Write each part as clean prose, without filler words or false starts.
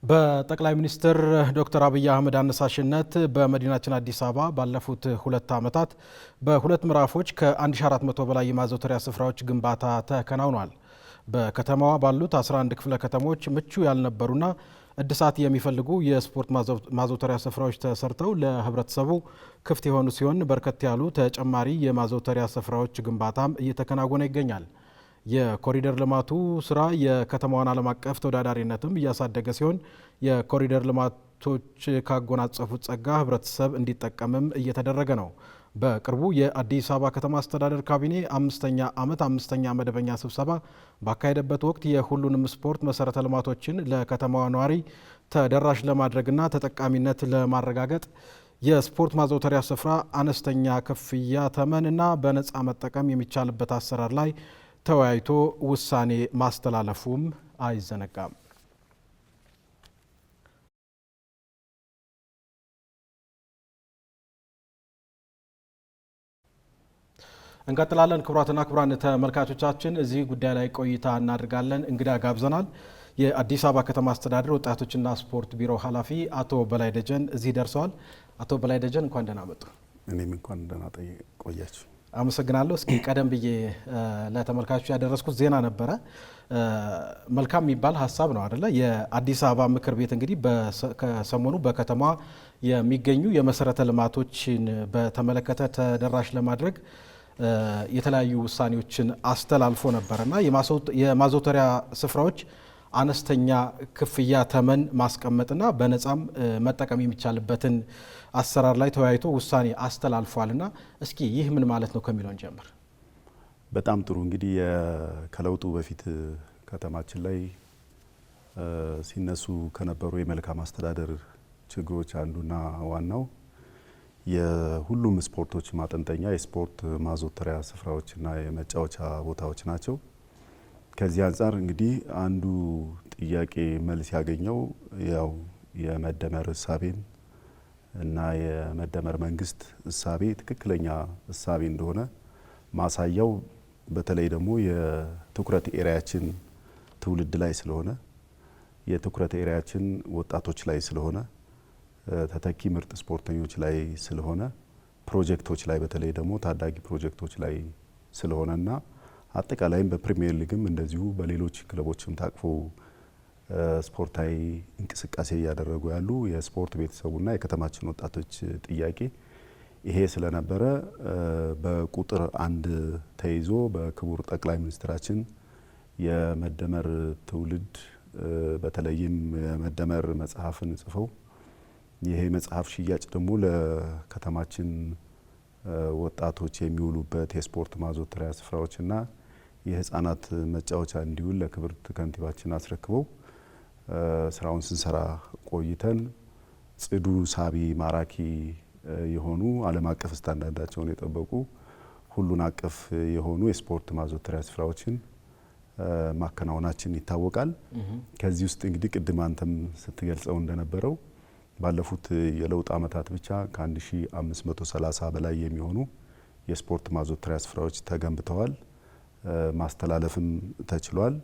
በጠቅላይ ሚኒስትር ዶክተር አብይ አህመድ አነሳሽነት በመዲናችን አዲስ አበባ ባለፉት 2 ዓመታት በሁለት ምዕራፎች ከ1400 በላይ የማዘውተሪያ ስፍራዎች ግንባታ ተከናውኗል። በከተማዋ ባሉት 11 ክፍለ ከተሞች ምቹ ያልነበሩና እድሳት የሚፈልጉ የስፖርት ማዘውተሪያ ስፍራዎች ተሰርተው ለህብረተሰቡ ክፍት የሆኑ ሲሆን በርከት ያሉ ተጨማሪ የማዘውተሪያ ስፍራዎች ግንባታም እየተከናወነ ይገኛል። የኮሪደር ልማቱ ስራ የከተማዋን ዓለም አቀፍ ተወዳዳሪነትም እያሳደገ ሲሆን የኮሪደር ልማቶች ካጎናጸፉት ጸጋ ህብረተሰብ እንዲጠቀምም እየተደረገ ነው። በቅርቡ የአዲስ አበባ ከተማ አስተዳደር ካቢኔ 5ኛ ዓመት 5ኛ መደበኛ ስብሰባ ባካሄደበት ወቅት የሁሉንም ስፖርት መሰረተ ልማቶችን ለከተማዋ ነዋሪ ተደራሽ ለማድረግና ተጠቃሚነት ለማረጋገጥ የስፖርት ማዘውተሪያ ስፍራ አነስተኛ ክፍያ ተመንና በነፃ መጠቀም የሚቻልበት አሰራር ላይ ተወያይቶ ውሳኔ ማስተላለፉም አይዘነጋም። እንቀጥላለን። ክቡራትና ክቡራን ተመልካቾቻችን እዚህ ጉዳይ ላይ ቆይታ እናደርጋለን። እንግዳ ጋብዘናል። የአዲስ አበባ ከተማ አስተዳደር ወጣቶችና ስፖርት ቢሮ ኃላፊ አቶ በላይ ደጀን እዚህ ደርሰዋል። አቶ በላይ ደጀን እንኳን ደህና መጡ። እኔም እንኳን ደህና ቆያችሁ። አመሰግናለሁ። እስኪ ቀደም ብዬ ለተመልካቾች ያደረስኩት ዜና ነበረ። መልካም የሚባል ሀሳብ ነው አይደለ? የአዲስ አበባ ምክር ቤት እንግዲህ ከሰሞኑ በከተማ የሚገኙ የመሰረተ ልማቶችን በተመለከተ ተደራሽ ለማድረግ የተለያዩ ውሳኔዎችን አስተላልፎ ነበርና የማዘውተሪያ ስፍራዎች አነስተኛ ክፍያ ተመን ማስቀመጥና በነፃም መጠቀም የሚቻልበትን አሰራር ላይ ተወያይቶ ውሳኔ አስተላልፏልና እስኪ ይህ ምን ማለት ነው ከሚለውን ጀምር። በጣም ጥሩ። እንግዲህ ከለውጡ በፊት ከተማችን ላይ ሲነሱ ከነበሩ የመልካም አስተዳደር ችግሮች አንዱና ዋናው የሁሉም ስፖርቶች ማጠንጠኛ የስፖርት ማዘውተሪያ ስፍራዎችና የመጫወቻ ቦታዎች ናቸው። ከዚህ አንጻር እንግዲህ አንዱ ጥያቄ መልስ ያገኘው ያው የመደመር እሳቤን እና የመደመር መንግስት እሳቤ ትክክለኛ እሳቤ እንደሆነ ማሳያው በተለይ ደግሞ የትኩረት ኤሪያችን ትውልድ ላይ ስለሆነ የትኩረት ኤሪያችን ወጣቶች ላይ ስለሆነ ተተኪ ምርጥ ስፖርተኞች ላይ ስለሆነ ፕሮጀክቶች ላይ በተለይ ደግሞ ታዳጊ ፕሮጀክቶች ላይ ስለሆነና አጠቃላይም በፕሪሚየር ሊግም እንደዚሁ በሌሎች ክለቦችም ታቅፎ ስፖርታዊ እንቅስቃሴ እያደረጉ ያሉ የስፖርት ቤተሰቡና የከተማችን ወጣቶች ጥያቄ ይሄ ስለነበረ በቁጥር 1 ተይዞ በክቡር ጠቅላይ ሚኒስትራችን የመደመር ትውልድ በተለይም የመደመር መጽሐፍን ጽፈው ይሄ መጽሐፍ ሽያጭ ደግሞ ለከተማችን ወጣቶች የሚውሉበት የስፖርት ማዘውተሪያ ስፍራዎችና የህፃናት መጫወቻ እንዲውል ለክብርት ከንቲባችን አስረክበው ስራውን ስንሰራ ቆይተን ጽዱ፣ ሳቢ፣ ማራኪ የሆኑ ዓለም አቀፍ ስታንዳርዳቸውን የጠበቁ ሁሉን አቀፍ የሆኑ የስፖርት ማዘውተሪያ ስፍራዎችን ማከናወናችን ይታወቃል። ከዚህ ውስጥ እንግዲህ ቅድም አንተም ስትገልጸው እንደነበረው ባለፉት የለውጥ ዓመታት ብቻ ከ1530 በላይ የሚሆኑ የስፖርት ማዘውተሪያ ስፍራዎች ተገንብተዋል፣ ማስተላለፍም ተችሏል።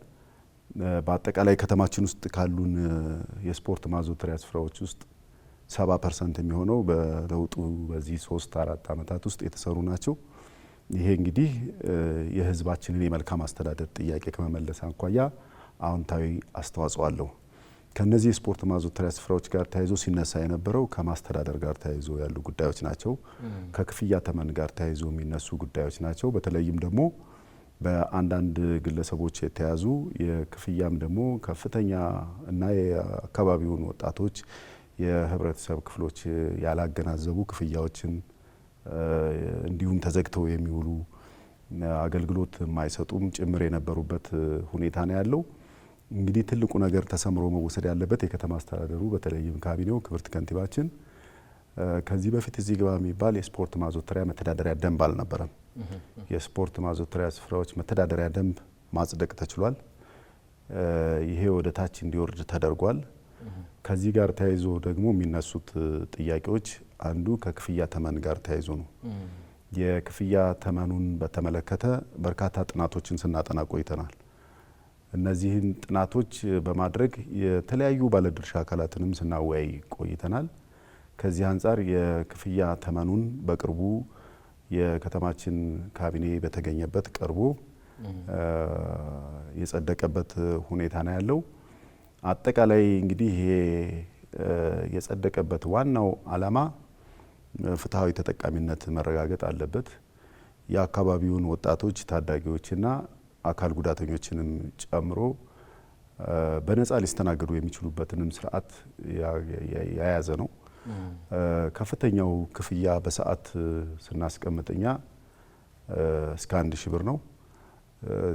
በአጠቃላይ ከተማችን ውስጥ ካሉን የስፖርት ማዘውተሪያ ስፍራዎች ውስጥ 70% የሚሆነው በለውጡ በዚህ 3-4 ዓመታት ውስጥ የተሰሩ ናቸው። ይሄ እንግዲህ የህዝባችንን የመልካም አስተዳደር ጥያቄ ከመመለስ አኳያ አዎንታዊ አስተዋጽኦ አለው። ከነዚህ የስፖርት ማዘውተሪያ ስፍራዎች ጋር ተያይዞ ሲነሳ የነበረው ከማስተዳደር ጋር ተያይዞ ያሉ ጉዳዮች ናቸው። ከክፍያ ተመን ጋር ተያይዞ የሚነሱ ጉዳዮች ናቸው። በተለይም ደግሞ በአንዳንድ ግለሰቦች የተያዙ የክፍያም ደግሞ ከፍተኛ እና የአካባቢውን ወጣቶች የህብረተሰብ ክፍሎች ያላገናዘቡ ክፍያዎችን እንዲሁም ተዘግተው የሚውሉ አገልግሎት የማይሰጡም ጭምር የነበሩበት ሁኔታ ነው ያለው። እንግዲህ ትልቁ ነገር ተሰምሮ መወሰድ ያለበት የከተማ አስተዳደሩ በተለይም ካቢኔው ክብርት ከንቲባችን ከዚህ በፊት እዚህ ግባ የሚባል የስፖርት ማዘውተሪያ መተዳደሪያ ደንብ አልነበረም። የስፖርት ማዘውተሪያ ስፍራዎች መተዳደሪያ ደንብ ማጽደቅ ተችሏል። ይሄ ወደ ታች እንዲወርድ ተደርጓል። ከዚህ ጋር ተያይዞ ደግሞ የሚነሱት ጥያቄዎች አንዱ ከክፍያ ተመን ጋር ተያይዞ ነው። የክፍያ ተመኑን በተመለከተ በርካታ ጥናቶችን ስናጠና ቆይተናል። እነዚህን ጥናቶች በማድረግ የተለያዩ ባለድርሻ አካላትንም ስናወያይ ቆይተናል። ከዚህ አንጻር የክፍያ ተመኑን በቅርቡ የከተማችን ካቢኔ በተገኘበት ቀርቦ የጸደቀበት ሁኔታ ነው ያለው። አጠቃላይ እንግዲህ ይሄ የጸደቀበት ዋናው ዓላማ ፍትሐዊ ተጠቃሚነት መረጋገጥ አለበት። የአካባቢውን ወጣቶች፣ ታዳጊዎችና አካል ጉዳተኞችንም ጨምሮ በነፃ ሊስተናገዱ የሚችሉበትንም ስርዓት የያዘ ነው። ከፍተኛው ክፍያ በሰዓት ስናስቀምጥኛ እስከ 1000 ብር ነው።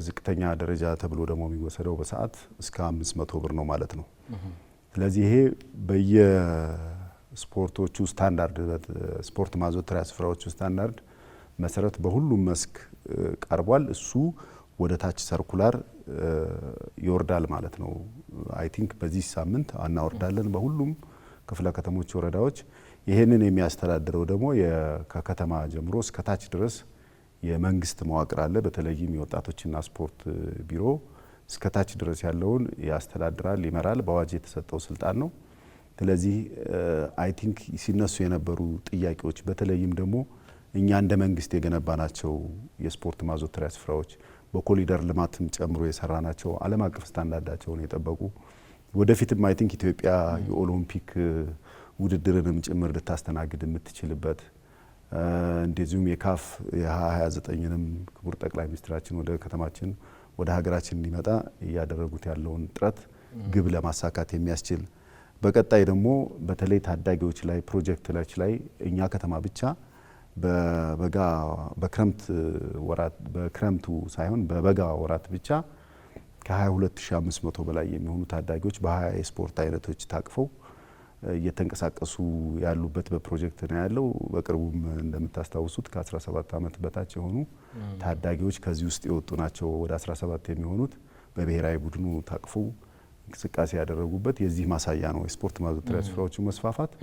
ዝቅተኛ ደረጃ ተብሎ ደግሞ የሚወሰደው በሰዓት እስከ 500 ብር ነው ማለት ነው። ስለዚህ ይሄ በየስፖርቶቹ ስታንዳርድ ስፖርት ማዘውተሪያ ስፍራዎቹ ስታንዳርድ መሰረት በሁሉም መስክ ቀርቧል። እሱ ወደ ታች ሰርኩላር ይወርዳል ማለት ነው። አይ ቲንክ በዚህ ሳምንት እናወርዳለን በሁሉም ክፍለ ከተሞች፣ ወረዳዎች። ይሄንን የሚያስተዳድረው ደግሞ ከከተማ ጀምሮ እስከ ታች ድረስ የመንግስት መዋቅር አለ። በተለይም የወጣቶችና ስፖርት ቢሮ እስከ ታች ድረስ ያለውን ያስተዳድራል፣ ይመራል። በአዋጅ የተሰጠው ስልጣን ነው። ስለዚህ አይ ቲንክ ሲነሱ የነበሩ ጥያቄዎች በተለይም ደግሞ እኛ እንደ መንግስት የገነባናቸው የስፖርት ማዘውተሪያ ስፍራዎች በኮሪደር ልማትም ጨምሮ የሰራናቸው ዓለም አቀፍ ስታንዳርዳቸውን የጠበቁ ወደፊትም አይ ቲንክ ኢትዮጵያ የኦሎምፒክ ውድድርንም ጭምር ልታስተናግድ የምትችልበት እንደዚሁም የካፍ የ2029ንም ክቡር ጠቅላይ ሚኒስትራችን ወደ ከተማችን ወደ ሀገራችን እንዲመጣ እያደረጉት ያለውን ጥረት ግብ ለማሳካት የሚያስችል በቀጣይ ደግሞ በተለይ ታዳጊዎች ላይ ፕሮጀክቶች ላይ እኛ ከተማ ብቻ በበጋ በክረምቱ ሳይሆን በበጋ ወራት ብቻ ከ22500 በላይ የሚሆኑ ታዳጊዎች በ20 የስፖርት አይነቶች ታቅፈው እየተንቀሳቀሱ ያሉበት በፕሮጀክት ነው ያለው። በቅርቡም እንደምታስታውሱት ከ17 ዓመት በታች የሆኑ ታዳጊዎች ከዚህ ውስጥ የወጡ ናቸው። ወደ 17 የሚሆኑት በብሔራዊ ቡድኑ ታቅፈው እንቅስቃሴ ያደረጉበት የዚህ ማሳያ ነው። የስፖርት ማዘውተሪያ ስፍራዎቹ መስፋፋት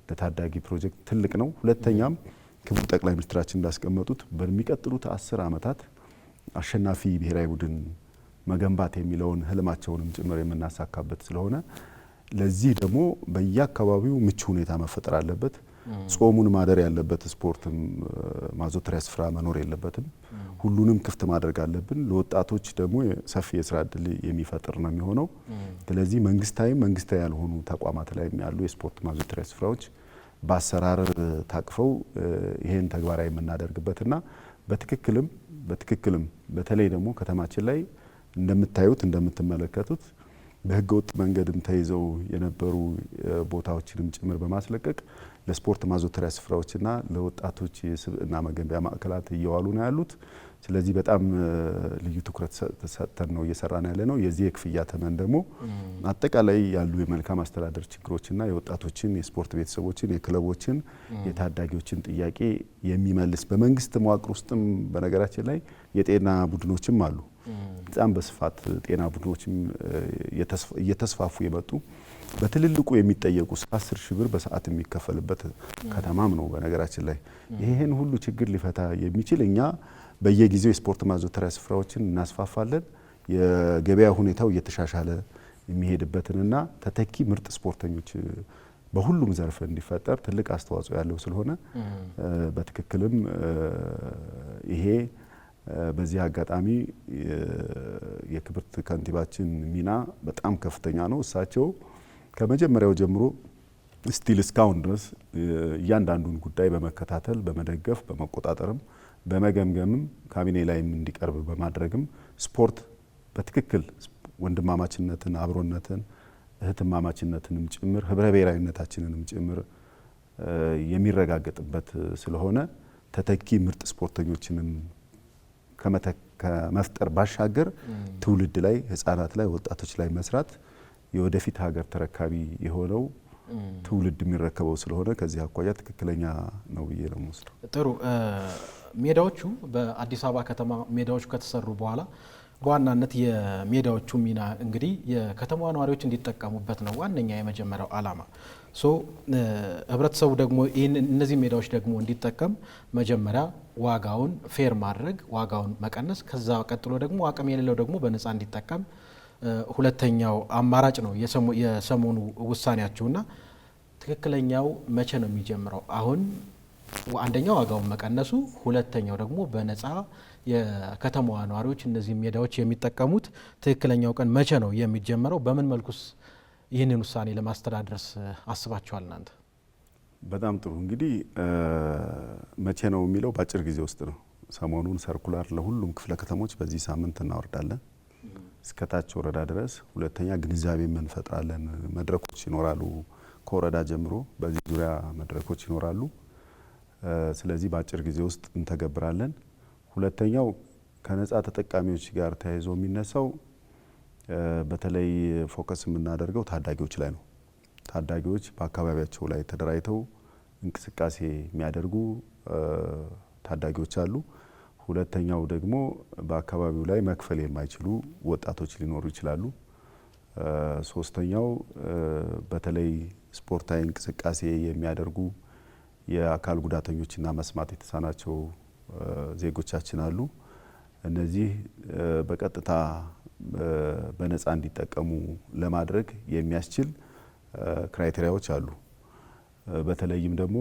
ለታዳጊ ፕሮጀክት ትልቅ ነው። ሁለተኛም ክቡር ጠቅላይ ሚኒስትራችን እንዳስቀመጡት በሚቀጥሉት 10 ዓመታት አሸናፊ ብሔራዊ ቡድን መገንባት የሚለውን ህልማቸውንም ጭምር የምናሳካበት ስለሆነ ለዚህ ደግሞ በየአካባቢው ምቹ ሁኔታ መፈጠር አለበት። ጾሙን ማደር ያለበት ስፖርት ማዘውተሪያ ስፍራ መኖር የለበትም። ሁሉንም ክፍት ማድረግ አለብን። ለወጣቶች ደግሞ ሰፊ የስራ እድል የሚፈጥር ነው የሚሆነው። ስለዚህ መንግስታዊ ያልሆኑ ተቋማት ላይ ያሉ የስፖርት ማዘውተሪያ ስፍራዎች በአሰራር ታቅፈው ይሄን ተግባራዊ የምናደርግበትና በትክክልም በተለይ ደግሞ ከተማችን ላይ እንደምትመለከቱት በህገ ወጥ መንገድም ተይዘው የነበሩ ቦታዎችንም ጭምር በማስለቀቅ ለስፖርት ማዘውተሪያ ስፍራዎችና ለወጣቶች የስብዕና መገንቢያ ማዕከላት እየዋሉ ነው ያሉት። ስለዚህ በጣም ልዩ ትኩረት ሰጥተን ነው እየሰራን ያለ ነው። የዚህ የክፍያ ተመን ደግሞ አጠቃላይ ያሉ የመልካም አስተዳደር ችግሮችና የወጣቶችን፣ የስፖርት ቤተሰቦችን፣ የክለቦችን፣ የታዳጊዎችን ጥያቄ የሚመልስ በመንግስት መዋቅር ውስጥም በነገራችን ላይ የጤና ቡድኖችም አሉ። በጣም በስፋት ጤና ቡድኖችም እየተስፋፉ የመጡ በትልልቁ የሚጠየቁ 10 ሺህ ብር በሰዓት የሚከፈልበት ከተማም ነው። በነገራችን ላይ ይሄን ሁሉ ችግር ሊፈታ የሚችል እኛ በየጊዜው የስፖርት ማዘውተሪያ ስፍራዎችን እናስፋፋለን። የገበያ ሁኔታው እየተሻሻለ የሚሄድበትንና ተተኪ ምርጥ ስፖርተኞች በሁሉም ዘርፍ እንዲፈጠር ትልቅ አስተዋጽኦ ያለው ስለሆነ በትክክልም ይሄ በዚህ አጋጣሚ የክብርት ከንቲባችን ሚና በጣም ከፍተኛ ነው። እሳቸው ከመጀመሪያው ጀምሮ ስቲል እስካሁን ድረስ እያንዳንዱን ጉዳይ በመከታተል በመደገፍ በመቆጣጠርም በመገምገምም ካቢኔ ላይም እንዲቀርብ በማድረግም ስፖርት በትክክል ወንድማማችነትን፣ አብሮነትን፣ እህትማማችነትንም ጭምር ህብረ ብሔራዊነታችንንም ጭምር የሚረጋገጥበት ስለሆነ ተተኪ ምርጥ ስፖርተኞችንም ከመፍጠር ባሻገር ትውልድ ላይ ህፃናት ላይ ወጣቶች ላይ መስራት የወደፊት ሀገር ተረካቢ የሆነው ትውልድ የሚረከበው ስለሆነ ከዚህ አኳያ ትክክለኛ ነው ብዬ ነው የምወስደው። ጥሩ። ሜዳዎቹ በአዲስ አበባ ከተማ ሜዳዎቹ ከተሰሩ በኋላ በዋናነት የሜዳዎቹ ሚና እንግዲህ የከተማዋ ነዋሪዎች እንዲጠቀሙበት ነው ዋነኛ የመጀመሪያው ዓላማ። ህብረተሰቡ ደግሞ እነዚህ ሜዳዎች ደግሞ እንዲጠቀም መጀመሪያ ዋጋውን ፌር ማድረግ፣ ዋጋውን መቀነስ፣ ከዛ ቀጥሎ ደግሞ አቅም የሌለው ደግሞ በነፃ እንዲጠቀም ሁለተኛው አማራጭ ነው የሰሞኑ ውሳኔያችሁና ትክክለኛው መቼ ነው የሚጀምረው? አሁን አንደኛው ዋጋውን መቀነሱ፣ ሁለተኛው ደግሞ በነፃ የከተማዋ ነዋሪዎች እነዚህ ሜዳዎች የሚጠቀሙት ትክክለኛው ቀን መቼ ነው የሚጀምረው? በምን መልኩስ ይህንን ውሳኔ ለማስተዳደርስ አስባችኋል እናንተ? በጣም ጥሩ። እንግዲህ መቼ ነው የሚለው በአጭር ጊዜ ውስጥ ነው። ሰሞኑን ሰርኩላር ለሁሉም ክፍለ ከተሞች በዚህ ሳምንት እናወርዳለን እስከታች ወረዳ ድረስ። ሁለተኛ ግንዛቤ እንፈጥራለን። መድረኮች ይኖራሉ፣ ከወረዳ ጀምሮ በዚህ ዙሪያ መድረኮች ይኖራሉ። ስለዚህ በአጭር ጊዜ ውስጥ እንተገብራለን። ሁለተኛው ከነጻ ተጠቃሚዎች ጋር ተያይዞ የሚነሳው በተለይ ፎከስ የምናደርገው ታዳጊዎች ላይ ነው። ታዳጊዎች በአካባቢያቸው ላይ ተደራጅተው እንቅስቃሴ የሚያደርጉ ታዳጊዎች አሉ። ሁለተኛው ደግሞ በአካባቢው ላይ መክፈል የማይችሉ ወጣቶች ሊኖሩ ይችላሉ። ሶስተኛው በተለይ ስፖርታዊ እንቅስቃሴ የሚያደርጉ የአካል ጉዳተኞችና መስማት የተሳናቸው ዜጎቻችን አሉ። እነዚህ በቀጥታ በነፃ እንዲጠቀሙ ለማድረግ የሚያስችል ክራይቴሪያዎች አሉ። በተለይም ደግሞ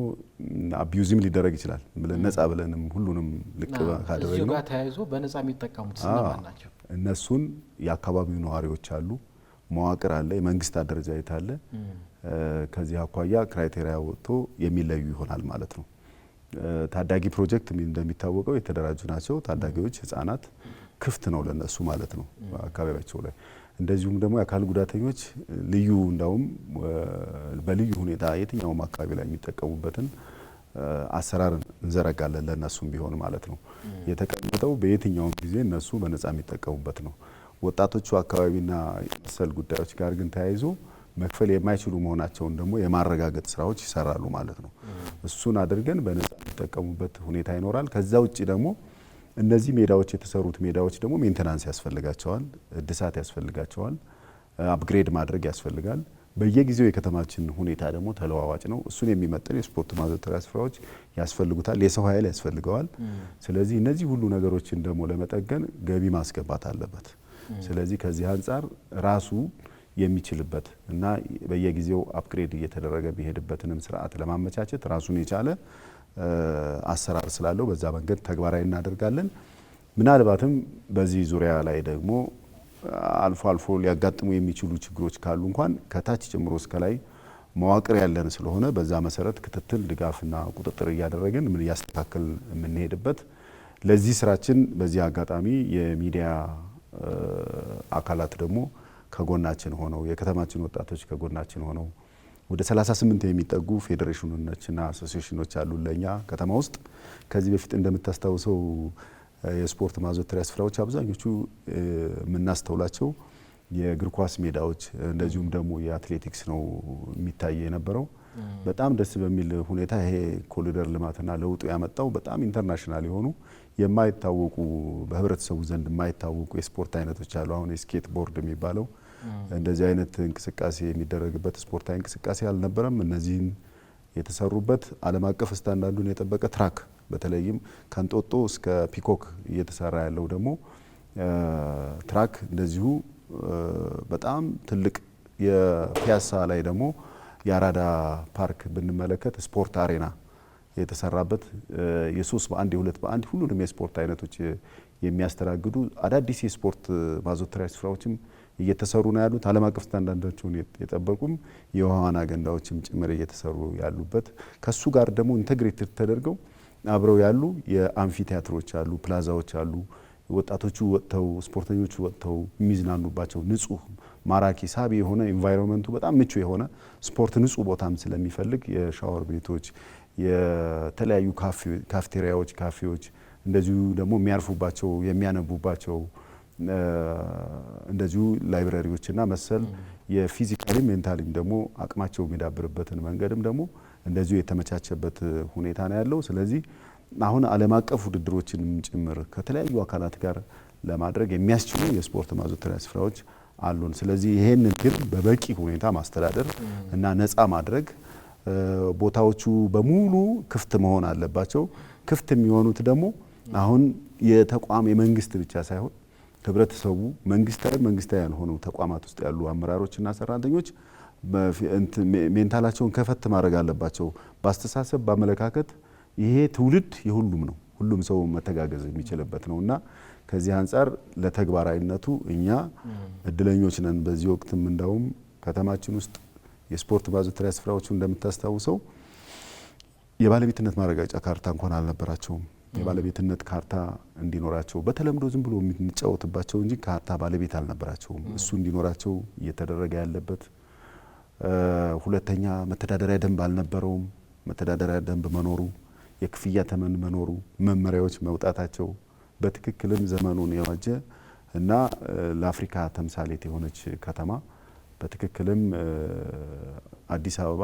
አቢዩዝም ሊደረግ ይችላል ብለን ነፃ ብለንም ሁሉንም ልቅ ካደረግነው እዚሁ ጋር ተያይዞ በነፃ የሚጠቀሙት እነማን ናቸው? እነሱን የአካባቢው ነዋሪዎች አሉ፣ መዋቅር አለ፣ የመንግስት አደረጃጀት አለ። ከዚህ አኳያ ክራይቴሪያ ወጥቶ የሚለዩ ይሆናል ማለት ነው። ታዳጊ ፕሮጀክት እንደሚታወቀው የተደራጁ ናቸው። ታዳጊዎች፣ ህጻናት ክፍት ነው ለነሱ ማለት ነው አካባቢያቸው ላይ። እንደዚሁም ደግሞ የአካል ጉዳተኞች ልዩ እንዳውም በልዩ ሁኔታ የትኛውም አካባቢ ላይ የሚጠቀሙበትን አሰራር እንዘረጋለን ለነሱም ቢሆን ማለት ነው። የተቀመጠው በየትኛውም ጊዜ እነሱ በነፃ የሚጠቀሙበት ነው። ወጣቶቹ አካባቢና መሰል ጉዳዮች ጋር ግን ተያይዞ መክፈል የማይችሉ መሆናቸውን ደግሞ የማረጋገጥ ስራዎች ይሰራሉ ማለት ነው። እሱን አድርገን በነፃ የሚጠቀሙበት ሁኔታ ይኖራል። ከዛ ውጭ ደግሞ እነዚህ ሜዳዎች የተሰሩት ሜዳዎች ደግሞ ሜንቴናንስ ያስፈልጋቸዋል፣ እድሳት ያስፈልጋቸዋል፣ አፕግሬድ ማድረግ ያስፈልጋል። በየጊዜው የከተማችን ሁኔታ ደግሞ ተለዋዋጭ ነው። እሱን የሚመጥን የስፖርት ማዘውተሪያ ስፍራዎች ያስፈልጉታል፣ የሰው ኃይል ያስፈልገዋል። ስለዚህ እነዚህ ሁሉ ነገሮችን ደግሞ ለመጠገን ገቢ ማስገባት አለበት። ስለዚህ ከዚህ አንጻር ራሱ የሚችልበት እና በየጊዜው አፕግሬድ እየተደረገ የሚሄድበትንም ስርዓት ለማመቻቸት ራሱን የቻለ አሰራር ስላለው በዛ መንገድ ተግባራዊ እናደርጋለን። ምናልባትም በዚህ ዙሪያ ላይ ደግሞ አልፎ አልፎ ሊያጋጥሙ የሚችሉ ችግሮች ካሉ እንኳን ከታች ጀምሮ እስከ ላይ መዋቅር ያለን ስለሆነ በዛ መሰረት ክትትል፣ ድጋፍና ቁጥጥር እያደረግን ምን እያስተካከል የምንሄድበት ለዚህ ስራችን በዚህ አጋጣሚ የሚዲያ አካላት ደግሞ ከጎናችን ሆነው የከተማችን ወጣቶች ከጎናችን ሆነው ወደ 38 የሚጠጉ ፌዴሬሽኖችና አሶሲዬሽኖች አሉ ለኛ ከተማ ውስጥ። ከዚህ በፊት እንደምታስታውሰው የስፖርት ማዘውተሪያ ስፍራዎች አብዛኞቹ የምናስተውላቸው የእግር ኳስ ሜዳዎች እንደዚሁም ደግሞ የአትሌቲክስ ነው የሚታይ የነበረው። በጣም ደስ በሚል ሁኔታ ይሄ ኮሪደር ልማትና ለውጡ ያመጣው በጣም ኢንተርናሽናል የሆኑ የማይታወቁ በህብረተሰቡ ዘንድ የማይታወቁ የስፖርት አይነቶች አሉ። አሁን የስኬት ቦርድ የሚባለው እንደዚህ አይነት እንቅስቃሴ የሚደረግበት ስፖርታዊ እንቅስቃሴ አልነበረም። እነዚህን የተሰሩበት ዓለም አቀፍ ስታንዳርዱን የጠበቀ ትራክ በተለይም ከንጦጦ እስከ ፒኮክ እየተሰራ ያለው ደግሞ ትራክ እንደዚሁ በጣም ትልቅ የፒያሳ ላይ ደግሞ የአራዳ ፓርክ ብንመለከት ስፖርት አሬና የተሰራበት የ3 በ1 የ2 በ1 ሁሉንም የስፖርት አይነቶች የሚያስተናግዱ አዳዲስ የስፖርት ማዘውተሪያ ስፍራዎችም እየተሰሩ ነው ያሉት። ዓለም አቀፍ ስታንዳርዳቸውን የጠበቁም የውሃ ዋና ገንዳዎችም ጭምር እየተሰሩ ያሉበት ከሱ ጋር ደግሞ ኢንተግሬትድ ተደርገው አብረው ያሉ የአምፊ ቲያትሮች አሉ፣ ፕላዛዎች አሉ። ወጣቶቹ ወጥተው ስፖርተኞቹ ወጥተው የሚዝናኑባቸው ንጹህ ማራኪ ሳቢ የሆነ ኢንቫይሮንመንቱ በጣም ምቹ የሆነ ስፖርት ንጹህ ቦታም ስለሚፈልግ የሻወር ቤቶች፣ የተለያዩ ካፍቴሪያዎች፣ ካፌዎች እንደዚሁ ደግሞ የሚያርፉባቸው የሚያነቡባቸው እንደዚሁ ላይብራሪዎችና መሰል የፊዚካሊ ሜንታሊም ደግሞ አቅማቸው የሚዳብርበትን መንገድም ደግሞ እንደዚሁ የተመቻቸበት ሁኔታ ነው ያለው። ስለዚህ አሁን ዓለም አቀፍ ውድድሮችንም ጭምር ከተለያዩ አካላት ጋር ለማድረግ የሚያስችሉ የስፖርት ማዘውተሪያ ስፍራዎች አሉን። ስለዚህ ይሄንን ግን በበቂ ሁኔታ ማስተዳደር እና ነፃ ማድረግ፣ ቦታዎቹ በሙሉ ክፍት መሆን አለባቸው። ክፍት የሚሆኑት ደግሞ አሁን የተቋም የመንግስት ብቻ ሳይሆን ህብረተሰቡ መንግስታዊ ያልሆኑ ተቋማት ውስጥ ያሉ አመራሮችና ሰራተኞች ሜንታላቸውን ከፈት ማድረግ አለባቸው። በአስተሳሰብ በአመለካከት ይሄ ትውልድ የሁሉም ነው፣ ሁሉም ሰው መተጋገዝ የሚችልበት ነውና ከዚህ አንጻር ለተግባራዊነቱ እኛ እድለኞች ነን። በዚህ ወቅትም እንዳውም ከተማችን ውስጥ የስፖርት ማዘውተሪያ ስፍራዎቹ እንደምታስታውሰው የባለቤትነት ማረጋገጫ ካርታ እንኳን አልነበራቸውም። የባለቤትነት ካርታ እንዲኖራቸው በተለምዶ ዝም ብሎ የምንጫወትባቸው እንጂ ካርታ ባለቤት አልነበራቸውም። እሱ እንዲኖራቸው እየተደረገ ያለበት። ሁለተኛ መተዳደሪያ ደንብ አልነበረውም። መተዳደሪያ ደንብ መኖሩ፣ የክፍያ ተመን መኖሩ፣ መመሪያዎች መውጣታቸው በትክክልም ዘመኑን የዋጀ እና ለአፍሪካ ተምሳሌት የሆነች ከተማ በትክክልም አዲስ አበባ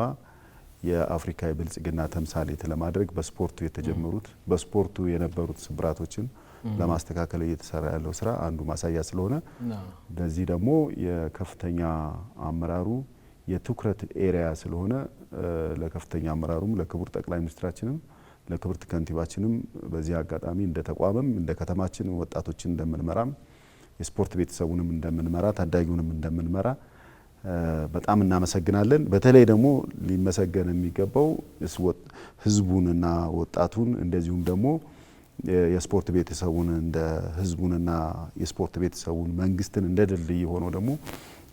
የአፍሪካ የብልጽግና ተምሳሌት ለማድረግ በስፖርቱ የተጀመሩት በስፖርቱ የነበሩት ስብራቶችን ለማስተካከል እየተሰራ ያለው ስራ አንዱ ማሳያ ስለሆነ ለዚህ ደግሞ የከፍተኛ አመራሩ የትኩረት ኤሪያ ስለሆነ ለከፍተኛ አመራሩም ለክቡር ጠቅላይ ሚኒስትራችንም ለክብርት ከንቲባችንም በዚህ አጋጣሚ እንደ ተቋምም እንደ ከተማችን ወጣቶችን እንደምንመራም የስፖርት ቤተሰቡንም እንደምንመራ ታዳጊውንም እንደምንመራ በጣም እናመሰግናለን። በተለይ ደግሞ ሊመሰገን የሚገባው ህዝቡንና ወጣቱን እንደዚሁም ደግሞ የስፖርት ቤተሰቡን እንደ ህዝቡንና የስፖርት ቤተሰቡን መንግስትን እንደ ድልድይ ሆኖ ደግሞ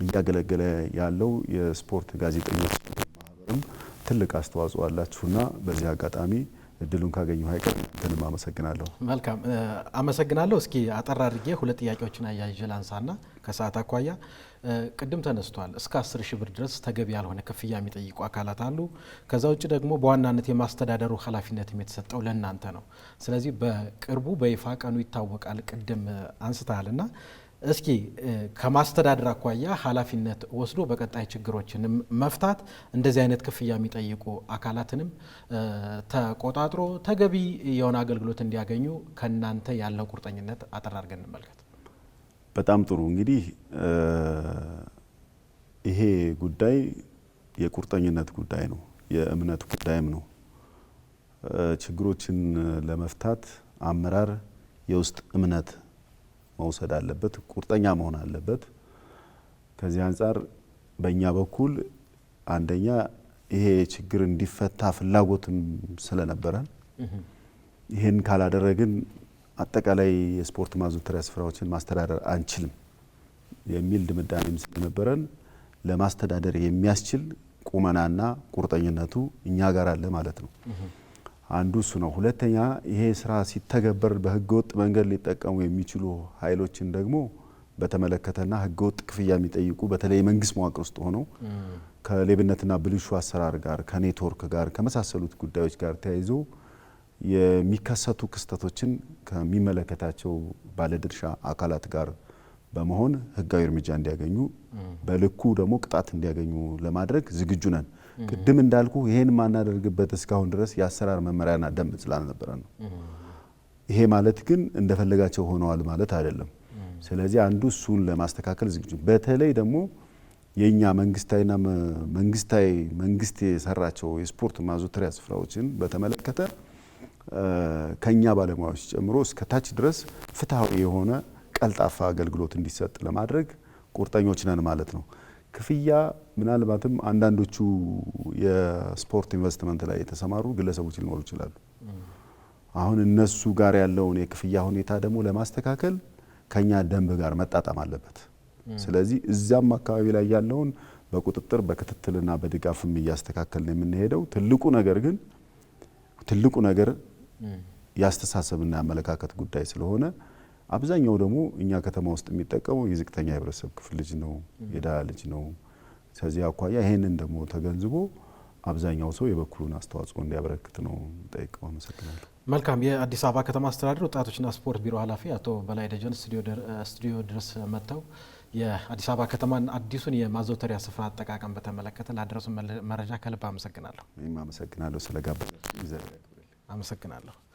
እያገለገለ ያለው የስፖርት ጋዜጠኞች ማህበርም ትልቅ አስተዋጽኦ አላችሁና በዚህ አጋጣሚ እድሉን ካገኘሁ አይቀር እንትንም አመሰግናለሁ። መልካም አመሰግናለሁ። እስኪ አጠር አድርጌ ሁለት ጥያቄዎችን አያይዤ ላንሳና ከሰዓት አኳያ ቅድም ተነስቷል። እስከ 10 ሺህ ብር ድረስ ተገቢ ያልሆነ ክፍያ የሚጠይቁ አካላት አሉ። ከዛ ውጭ ደግሞ በዋናነት የማስተዳደሩ ኃላፊነት የተሰጠው ለእናንተ ነው። ስለዚህ በቅርቡ በይፋ ቀኑ ይታወቃል። ቅድም አንስተሃልና እስኪ ከማስተዳደር አኳያ ኃላፊነት ወስዶ በቀጣይ ችግሮችን መፍታት እንደዚህ አይነት ክፍያ የሚጠይቁ አካላትንም ተቆጣጥሮ ተገቢ የሆነ አገልግሎት እንዲያገኙ ከናንተ ያለው ቁርጠኝነት አጠር አድርገን እንመልከት። በጣም ጥሩ። እንግዲህ ይሄ ጉዳይ የቁርጠኝነት ጉዳይ ነው፣ የእምነት ጉዳይም ነው። ችግሮችን ለመፍታት አመራር የውስጥ እምነት መውሰድ አለበት፣ ቁርጠኛ መሆን አለበት። ከዚህ አንጻር በእኛ በኩል አንደኛ ይሄ ችግር እንዲፈታ ፍላጎትም ስለነበረን ይህን ካላደረግን አጠቃላይ የስፖርት ማዘውተሪያ ስፍራዎችን ማስተዳደር አንችልም የሚል ድምዳሜም ስለነበረን ለማስተዳደር የሚያስችል ቁመናና ቁርጠኝነቱ እኛ ጋር አለ ማለት ነው። አንዱ እሱ ነው። ሁለተኛ ይሄ ስራ ሲተገበር በህገወጥ መንገድ ሊጠቀሙ የሚችሉ ኃይሎችን ደግሞ በተመለከተና ህገወጥ ክፍያ የሚጠይቁ በተለይ መንግስት መዋቅር ውስጥ ሆነው ከሌብነትና ብልሹ አሰራር ጋር ከኔትወርክ ጋር ከመሳሰሉት ጉዳዮች ጋር ተያይዞ የሚከሰቱ ክስተቶችን ከሚመለከታቸው ባለድርሻ አካላት ጋር በመሆን ህጋዊ እርምጃ እንዲያገኙ በልኩ ደግሞ ቅጣት እንዲያገኙ ለማድረግ ዝግጁ ነን። ቅድም እንዳልኩ ይሄን ማናደርግበት እስካሁን ድረስ የአሰራር መመሪያና ደንብ ስላልነበረ ነው። ይሄ ማለት ግን እንደፈለጋቸው ሆነዋል ማለት አይደለም። ስለዚህ አንዱ እሱን ለማስተካከል ዝግጁ፣ በተለይ ደግሞ የኛ መንግስት የሰራቸው የስፖርት ማዘውተሪያ ስፍራዎችን በተመለከተ ከኛ ባለሙያዎች ጨምሮ እስከ ታች ድረስ ፍትሃዊ የሆነ ቀልጣፋ አገልግሎት እንዲሰጥ ለማድረግ ቁርጠኞች ነን ማለት ነው። ክፍያ ምናልባትም አንዳንዶቹ የስፖርት ኢንቨስትመንት ላይ የተሰማሩ ግለሰቦች ሊኖሩ ይችላሉ። አሁን እነሱ ጋር ያለውን የክፍያ ሁኔታ ደግሞ ለማስተካከል ከኛ ደንብ ጋር መጣጣም አለበት። ስለዚህ እዛም አካባቢ ላይ ያለውን በቁጥጥር በክትትልና በድጋፍም እያስተካከልን የምንሄደው ትልቁ ነገር ያስተሳሰብና ያመለካከት ጉዳይ ስለሆነ አብዛኛው ደግሞ እኛ ከተማ ውስጥ የሚጠቀመው የዝቅተኛ የህብረተሰብ ክፍል ልጅ ነው፣ የድሃ ልጅ ነው። ስለዚህ አኳያ ይሄንን ደግሞ ተገንዝቦ አብዛኛው ሰው የበኩሉን አስተዋጽኦ እንዲያበረክት ነው ጠይቀው። አመሰግናለሁ። መልካም። የአዲስ አበባ ከተማ አስተዳደር ወጣቶችና ስፖርት ቢሮ ኃላፊ አቶ በላይ ደጀን ስቱዲዮ ድረስ መጥተው የአዲስ አበባ ከተማን አዲሱን የማዘውተሪያ ስፍራ አጠቃቀም በተመለከተ ላደረሱ መረጃ ከልብ አመሰግናለሁ። እኔም አመሰግናለሁ ስለጋበዛችሁ። አመሰግናለሁ።